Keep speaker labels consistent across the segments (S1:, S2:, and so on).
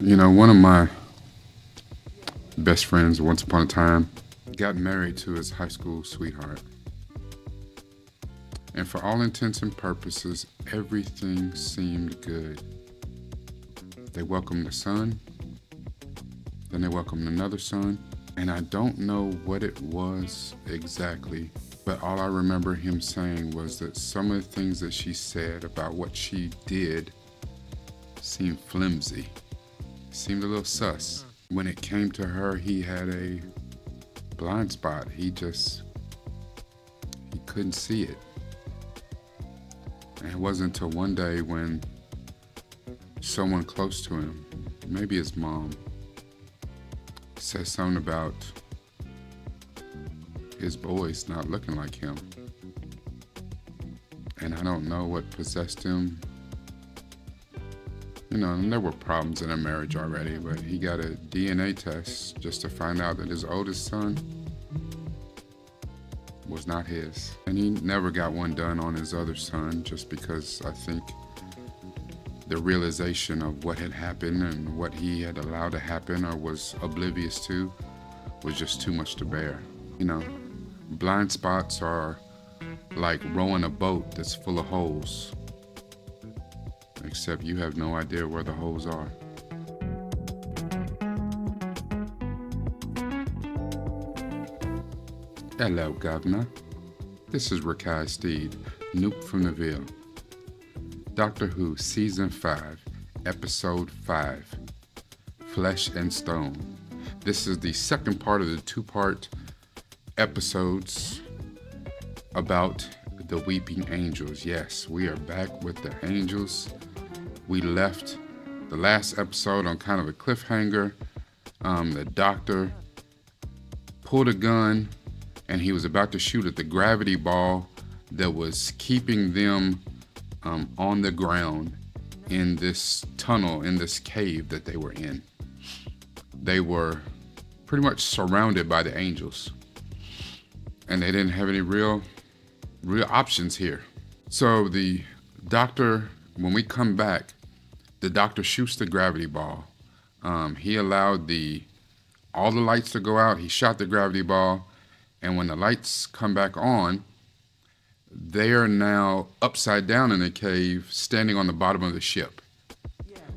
S1: One of my best friends once upon a time got married to his high school sweetheart. And for all intents and purposes, everything seemed good. They welcomed a son, then they welcomed another son, and I don't know what it was exactly, but all I remember him saying was that some of the things that she said about what she did seemed flimsy, seemed a little sus. When it came to her, he had a blind spot. He couldn't see it. And it wasn't until one day when someone close to him, maybe his mom, said something about his boys not looking like him. And I don't know what possessed him. And there were problems in their marriage already, but he got a DNA test just to find out that his oldest son was not his. And he never got one done on his other son just because I think the realization of what had happened and what he had allowed to happen or was oblivious to was just too much to bear. Blind spots are like rowing a boat that's full of holes, except you have no idea where the holes are. Hello, Governor. This is Rakai Steed, nupefromdaville. Doctor Who, Season 5, Episode 5, Flesh and Stone. This is the second part of the two-part episodes about the Weeping Angels. Yes, we are back with the angels. We left the last episode on kind of a cliffhanger. The doctor pulled a gun and he was about to shoot at the gravity ball that was keeping them on the ground in this tunnel, in this cave that they were in. They were pretty much surrounded by the angels, and they didn't have any real options here. So the doctor, when we come back, the doctor shoots the gravity ball. He allowed all the lights to go out. He shot the gravity ball, and when the lights come back on, they are now upside down in the cave, standing on the bottom of the ship.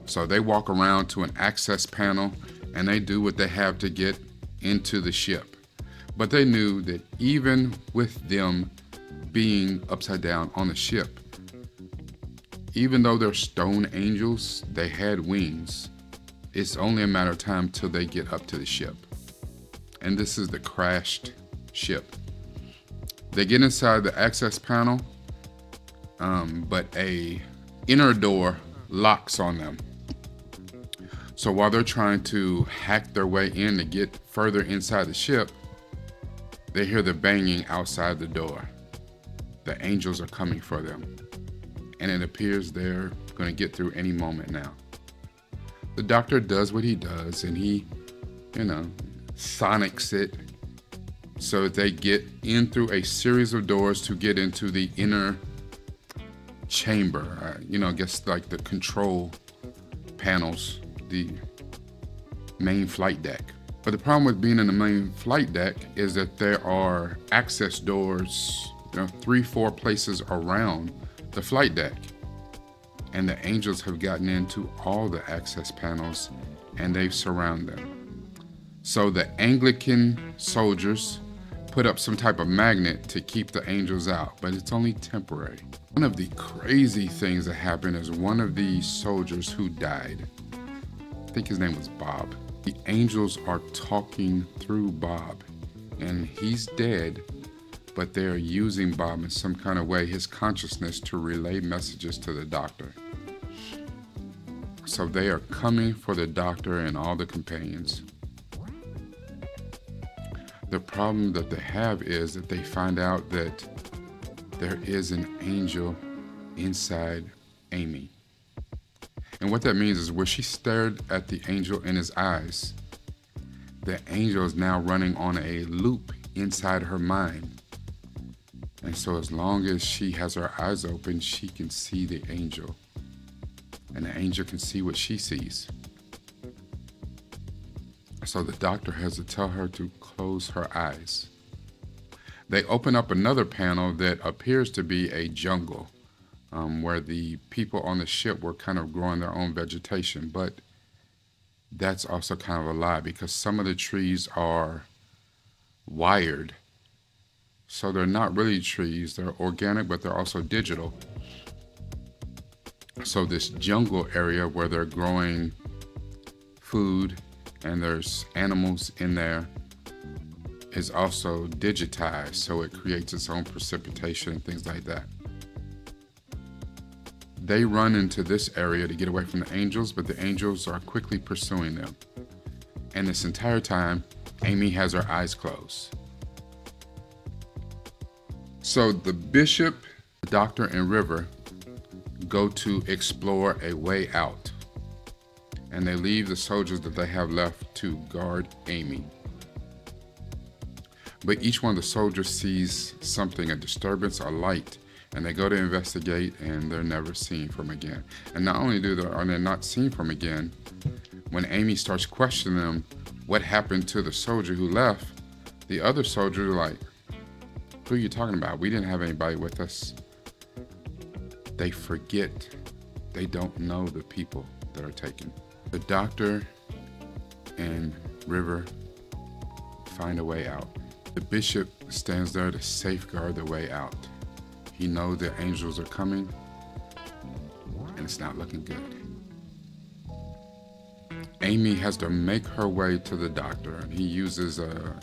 S1: So they walk around to an access panel, and they do what they have to get into the ship. But they knew that even with them being upside down on the ship, even though they're stone angels, they had wings. It's only a matter of time till they get up to the ship. And this is the crashed ship. They get inside the access panel, but a inner door locks on them. So while they're trying to hack their way in to get further inside the ship, they hear the banging outside the door. The angels are coming for them, and it appears they're going to get through any moment now. The doctor does what he does, and he, sonics it so that they get in through a series of doors to get into the inner chamber. I guess like the control panels, the main flight deck. But the problem with being in the main flight deck is that there are access doors, 3-4 places around the flight deck. And the angels have gotten into all the access panels and they surround them. So the Anglican soldiers put up some type of magnet to keep the angels out, but it's only temporary. One of the crazy things that happened is one of the soldiers who died, I think his name was Bob. The angels are talking through Bob, and he's dead, but they're using Bob in some kind of way, his consciousness, to relay messages to the doctor. So they are coming for the doctor and all the companions. The problem that they have is that they find out that there is an angel inside Amy. And what that means is where she stared at the angel in his eyes, the angel is now running on a loop inside her mind. And so as long as she has her eyes open, she can see the angel. And the angel can see what she sees. So the doctor has to tell her to close her eyes. They open up another panel that appears to be a jungle, where the people on the ship were kind of growing their own vegetation. But that's also kind of a lie because some of the trees are wired. So they're not really trees, they're organic, but they're also digital. So this jungle area where they're growing food and there's animals in there is also digitized, so it creates its own precipitation and things like that. They run into this area to get away from the angels, but the angels are quickly pursuing them. And this entire time, Amy has her eyes closed. So the bishop, the doctor, and River go to explore a way out. And they leave the soldiers that they have left to guard Amy. But each one of the soldiers sees something, a disturbance, a light, and they go to investigate, and they're never seen from again. And not only are they not seen from again, when Amy starts questioning them, what happened to the soldier who left, the other soldiers are like, who are you talking about? We didn't have anybody with us. They forget. They don't know the people that are taken. The doctor and River find a way out. The bishop stands there to safeguard the way out. He knows the angels are coming, and it's not looking good. Amy has to make her way to the doctor, and he uses a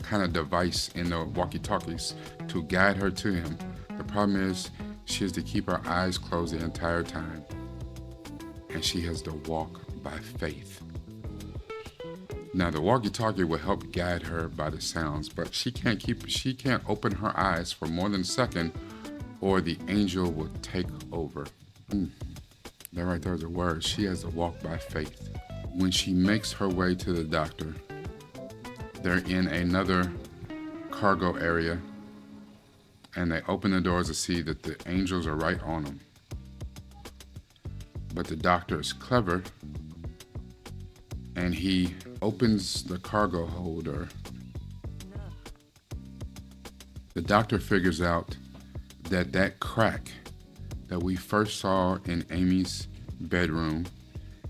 S1: kind of device in the walkie-talkies to guide her to him. The problem is she has to keep her eyes closed the entire time, and she has to walk by faith. Now the walkie-talkie will help guide her by the sounds, but she can't open her eyes for more than a second, or the angel will take over. That right there is a word. She has to walk by faith. When she makes her way to the doctor, they're in another cargo area, and they open the doors to see that the angels are right on them. But the doctor is clever, and he opens the cargo holder. The doctor figures out that crack that we first saw in Amy's bedroom,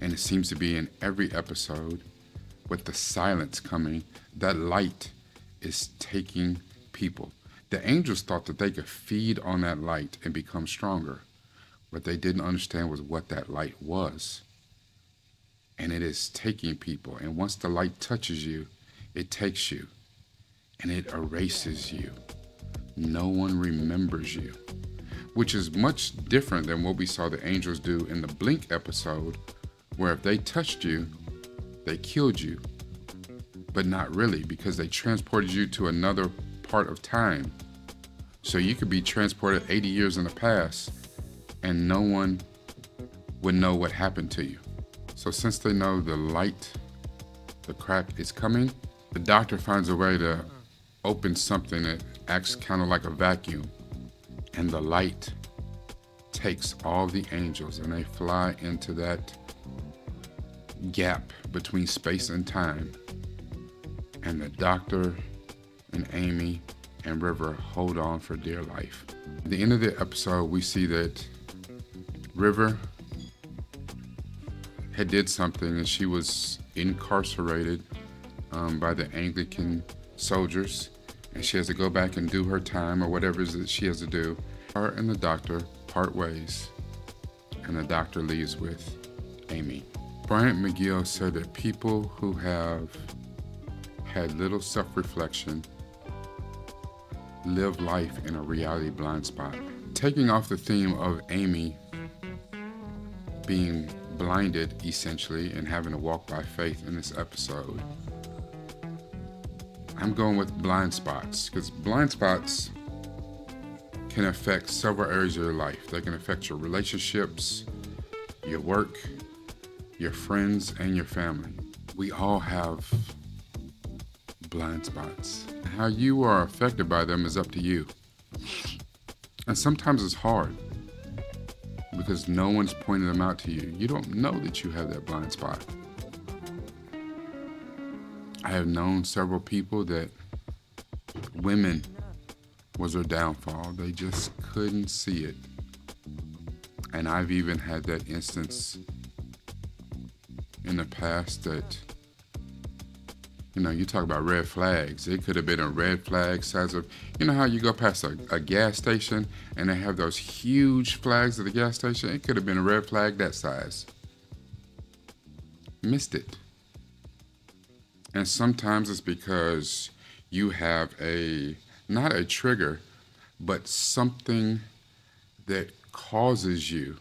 S1: and it seems to be in every episode, with the silence coming, that light is taking people. The angels thought that they could feed on that light and become stronger. What they didn't understand was what that light was. And it is taking people. And once the light touches you, it takes you and it erases you. No one remembers you, which is much different than what we saw the angels do in the Blink episode, where if they touched you, they killed you. But not really, because they transported you to another part of time. So you could be transported 80 years in the past and no one would know what happened to you. So since they know the light, the crack is coming, the doctor finds a way to open something that acts kind of like a vacuum. And the light takes all the angels and they fly into that gap between space and time. And the doctor and Amy and River hold on for dear life. At the end of the episode, we see that River had did something, and she was incarcerated by the Anglican soldiers, and she has to go back and do her time or whatever it is that she has to do. Her and the doctor part ways, and the doctor leaves with Amy. Bryant McGill said that people who have had little self-reflection live life in a reality blind spot. Taking off the theme of Amy being blinded, essentially, and having to walk by faith in this episode, I'm going with blind spots, because blind spots can affect several areas of your life. They can affect your relationships, your work, your friends, and your family. We all have blind spots. How you are affected by them is up to you. And sometimes it's hard because no one's pointing them out to you. You don't know that you have that blind spot. I have known several people that women was their downfall. They just couldn't see it. And I've even had that instance in the past that, you talk about red flags. It could have been a red flag size of, how you go past a gas station and they have those huge flags at the gas station? It could have been a red flag that size. Missed it. And sometimes it's because you have not a trigger, but something that causes you.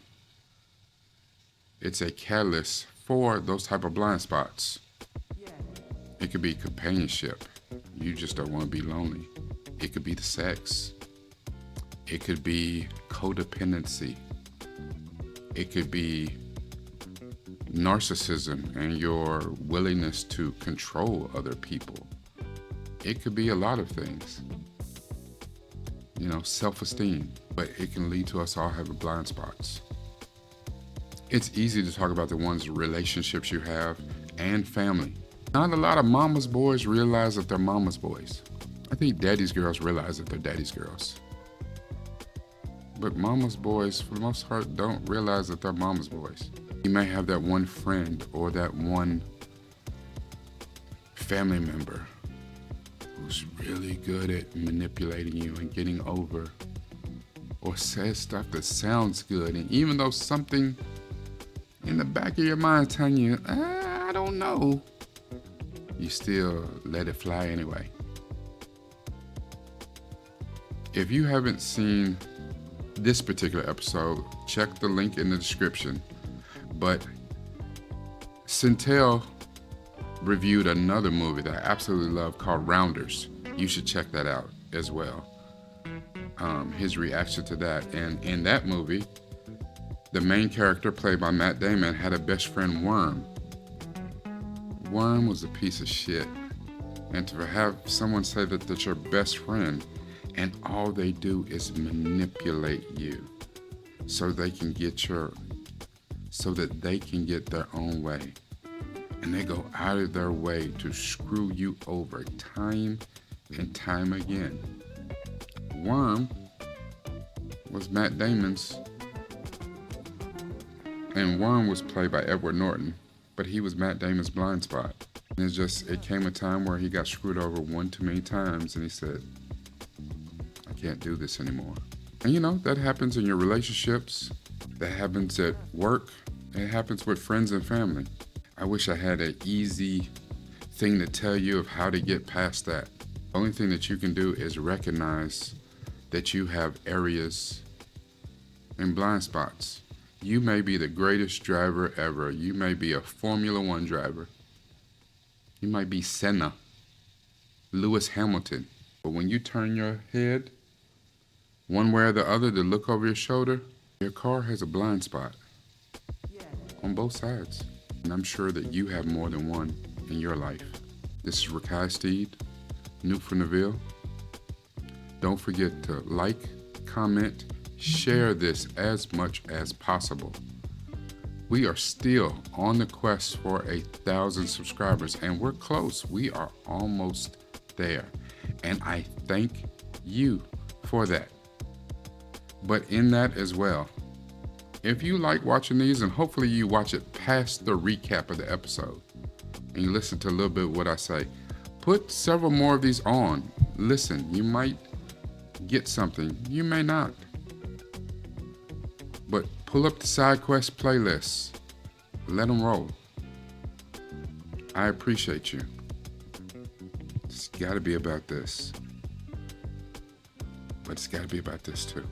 S1: It's a catalyst for those type of blind spots. It could be companionship. You just don't want to be lonely. It could be the sex. It could be codependency. It could be narcissism and your willingness to control other people. It could be a lot of things. Self-esteem. But it can lead to us all having blind spots. It's easy to talk about the relationships you have and family. Not a lot of mama's boys realize that they're mama's boys. I think daddy's girls realize that they're daddy's girls. But mama's boys, for the most part, don't realize that they're mama's boys. You may have that one friend or that one family member who's really good at manipulating you and getting over, or says stuff that sounds good. And even though something in the back of your mind telling you, I don't know, you still let it fly anyway. If you haven't seen this particular episode, check the link in the description. But Centel reviewed another movie that I absolutely love called Rounders. You should check that out as well. His reaction to that. And in that movie, the main character, played by Matt Damon, had a best friend, Worm. Worm was a piece of shit. And to have someone say that that's your best friend and all they do is manipulate you so that they can get their own way. And they go out of their way to screw you over time and time again. Worm was Matt Damon's, and Worm was played by Edward Norton, but he was Matt Damon's blind spot. And it came a time where he got screwed over one too many times, and he said, I can't do this anymore. And that happens in your relationships, that happens at work, it happens with friends and family. I wish I had an easy thing to tell you of how to get past that. The only thing that you can do is recognize that you have areas and blind spots. You may be the greatest driver ever. You may be a Formula One driver. You might be Senna, Lewis Hamilton. But when you turn your head one way or the other to look over your shoulder, your car has a blind spot on both sides. And I'm sure that you have more than one in your life. This is Rakai Steed, nupefromdaville. Don't forget to like, comment, share this as much as possible. We are still on the quest for 1,000 subscribers, and we're close. We are almost there. And I thank you for that. But in that as well, if you like watching these, and hopefully you watch it past the recap of the episode, and you listen to a little bit of what I say, put several more of these on. Listen, you might get something, you may not. But pull up the side quest playlists. Let them roll. I appreciate you. It's got to be about this. But it's got to be about this too.